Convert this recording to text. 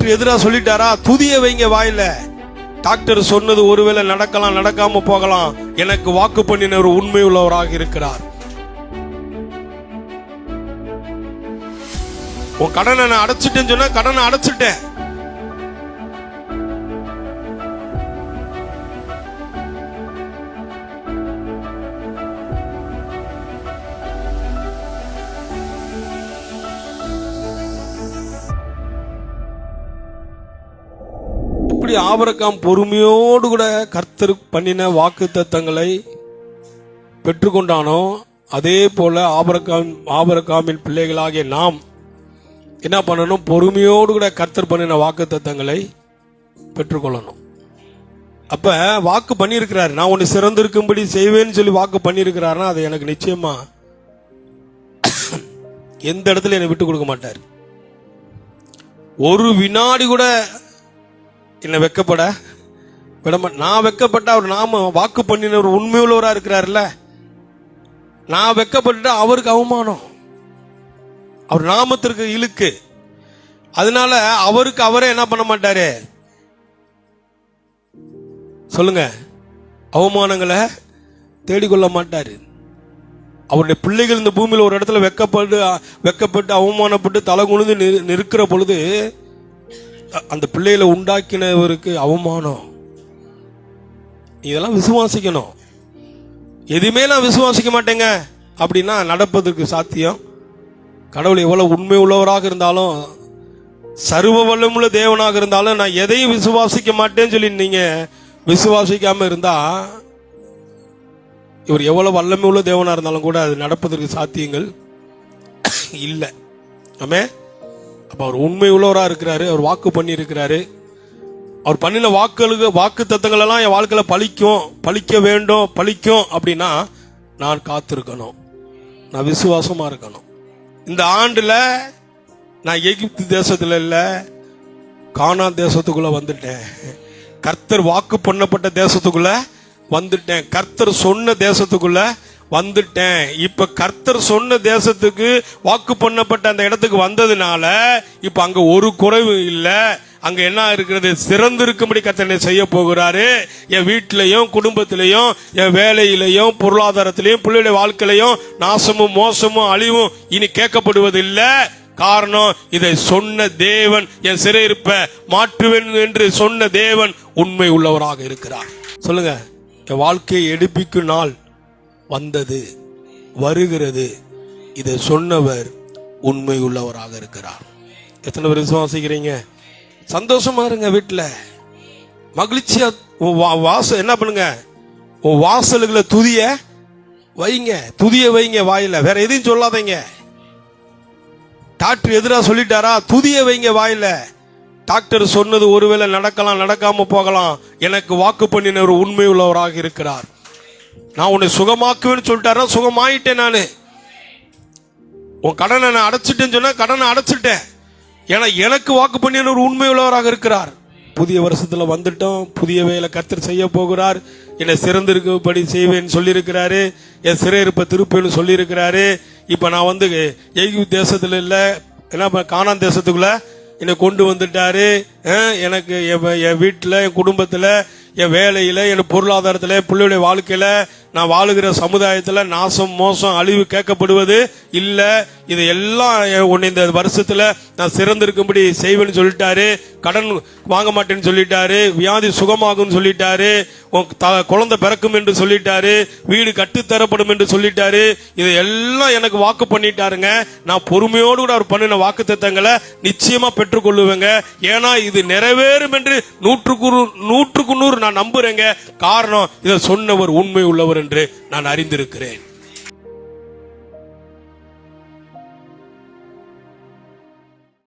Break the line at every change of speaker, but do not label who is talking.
Doctor எதிராக சொல்லிட்டாரா, துதிய வைங்க வாயில. டாக்டர் சொன்னது ஒருவேளை நடக்கலாம், நடக்காம போகலாம். எனக்கு வாக்கு பண்ணினவர் உண்மை உள்ளவராக இருக்கிறார். உன் கடனை நான் அடைச்சிட்டேன்னு சொன்னா கடனை அடைச்சிட்டேன். இப்படி ஆபிரகாம் பொறுமையோடு கூட கர்த்தர் பண்ணின வாக்குத்தத்தங்களை பெற்றுக்கொண்டானோ, அதே போல ஆபிரகாமின் பிள்ளைகளாகிய நாம் என்ன பண்ணணும்? பொறுமையோடு கூட கர்த்தர் பண்ணின வாக்குத்தத்தங்களை பெற்றுக்கொள்ளணும். அப்ப வாக்கு பண்ணியிருக்கிறாரு, நான் உன்னை சிறந்திருக்கும்படி செய்வேன்னு சொல்லி வாக்கு பண்ணியிருக்கிறாருன்னா அது எனக்கு நிச்சயமா எந்த இடத்துல என்னை விட்டு கொடுக்க மாட்டார். ஒரு வினாடி கூட என்னை வெக்கப்பட விடமா. நான் வெக்கப்பட்ட அவர் நாம வாக்கு பண்ணின ஒரு உண்மையுள்ளவரா இருக்கிறாருல்ல. நான் வெக்கப்பட்டு அவருக்கு அவமானம், அவர் நாமத்திற்கு இழுக்கு. அதனால அவருக்கு அவரே என்ன பண்ண மாட்டாரு சொல்லுங்க, அவமானங்களை தேடிக்கொள்ள மாட்டாரு. அவருடைய பிள்ளைகள் இந்த பூமியில் ஒரு இடத்துல வெக்கப்பட்டு அவமானப்பட்டு தலை குனிந்து நிற்கிற பொழுது அந்த பிள்ளைகளை உண்டாக்கினவருக்கு அவமானம். இதெல்லாம் விசுவாசிக்கணும். எதுவுமே நான் விசுவாசிக்க மாட்டேங்க அப்படின்னா நடப்பதற்கு சாத்தியம். கடவுள் எவ்வளவு உண்மை உள்ளவராக இருந்தாலும், சர்வ வல்லமுள்ள தேவனாக இருந்தாலும், நான் எதையும் விசுவாசிக்க மாட்டேன்னு சொல்லி நீங்க விசுவாசிக்காம இருந்தா, இவர் எவ்வளவு வல்லமை உள்ள தேவனா இருந்தாலும் கூட அது நடப்பதற்கு சாத்தியங்கள் இல்லை. ஆமே. அப்ப அவர் உண்மை உள்ளவரா இருக்கிறாரு. அவர் வாக்கு பண்ணி இருக்கிறாரு. அவர் பண்ணின வாக்கு தத்தங்கள் எல்லாம் என் வாழ்க்கையில பலிக்க வேண்டும், பலிக்கும் அப்படின்னா நான் காத்திருக்கணும், நான் விசுவாசமா இருக்கணும். இந்த ஆண்டுல நான் எகிப்து தேசத்துல இல்ல, கானான் தேசத்துக்குள்ள வந்துட்டேன். கர்த்தர் வாக்கு பண்ணப்பட்ட தேசத்துக்குள்ள வந்துட்டேன். கர்த்தர் சொன்ன தேசத்துக்குள்ள வந்துட்டேன். இப்ப கர்த்தர் சொன்ன தேசத்துக்கு வாக்கு பண்ணப்பட்ட அந்த இடத்துக்கு வந்ததுனால இப்ப அங்க ஒரு குறைவு இல்ல. அங்க என்ன இருக்கிறது? சிறந்து இருக்கும்படி கர்த்தர் செய்ய போகிறாரு. என் வீட்டிலையும் குடும்பத்திலையும் என் வேலையிலையும் பொருளாதாரத்திலையும் பிள்ளைகளுடைய வாழ்க்கையிலையும் நாசமும் மோசமும் அழிவும் இனி கேட்கப்படுவதில்லை. காரணம், இதை சொன்ன தேவன் என் சிறையிருப்ப மாற்றுவேன் என்று சொன்ன தேவன் உண்மை உள்ளவராக இருக்கிறார். சொல்லுங்க, என் வாழ்க்கையை எடுப்பிக்கும் நாள் வந்தது, வருகிறது. இதை சொன்னவர் உண்மை உள்ளவராக இருக்கிறார். எத்தனை பேர் விசுவாசிக்கிறீங்க? சந்தோஷமா இருங்க, வீட்டுல மகிழ்ச்சியா என்ன பண்ணுங்க, உன் வாசல்களை துதிய வைங்க வாயில. வேற எதையும் சொல்லாதீங்க. டாக்டர் எதிராக சொல்லிட்டாரா, துதிய வைங்க வாயில. டாக்டர் சொன்னது ஒருவேளை நடக்கலாம், நடக்காம போகலாம். எனக்கு வாக்கு பண்ணின ஒரு உண்மை உள்ளவராக இருக்கிறார். நான் உன்னை சுகமாக்குவேன்னு சொல்லிட்டாரா, சுகமாயிட்டேன். நானு உன் கடனை நான் அடைச்சிட்டேன்னு சொன்னா கடனை அடைச்சிட்டேன். ஏன்னா எனக்கு வாக்கு பண்ணின ஒரு உண்மை உள்ளவராக இருக்கிறார். புதிய வருஷத்துல வந்துட்டோம். புதிய வேலை கர்த்தர் செய்ய போகிறார். என்னை சிறந்திருக்கும்படி செய்வேன்னு சொல்லியிருக்கிறாரு. என் சிறையிருப்பை திருப்பேன்னு சொல்லியிருக்கிறாரு. இப்ப நான் வந்து எகிப்து தேசத்துல இல்ல, என்ன கானான் தேசத்துக்குள்ள என்னை கொண்டு வந்துட்டாரு. எனக்கு என் வீட்டுல, என் குடும்பத்துல, என் வேலையில, என் பொருளாதாரத்துல, பிள்ளையுடைய வாழ்க்கையில, நான் வாழுகிற சமுதாயத்துல நாசம் மோசம் அழிவு கேட்கப்படுவது இல்ல. இது எல்லாம் உன்னை இந்த வருஷத்துல நான் சிறந்திருக்கும்படி செய்வேன்னு சொல்லிட்டாரு. கடன் வாங்க மாட்டேன்னு சொல்லிட்டாரு. வியாதி சுகமாகும் சொல்லிட்டாரு. குழந்தை பிறக்கும் என்று சொல்லிட்டாரு. வீடு கட்டுத்தரப்படும் என்று சொல்லிட்டாரு. இது எல்லாம் எனக்கு வாக்கு பண்ணிட்டாருங்க. நான் பொறுமையோடு கூட அவர் பண்ணின வாக்கு தத்தங்களை நிச்சயமா பெற்றுக்கொள்ளுவேங்க. ஏன்னா இது நிறைவேறும் என்று 100% நான் நம்புறேங்க. காரணம், இதை சொன்னவர் உண்மை உள்ளவர் என்று நான் அறிந்திருக்கிறேன்.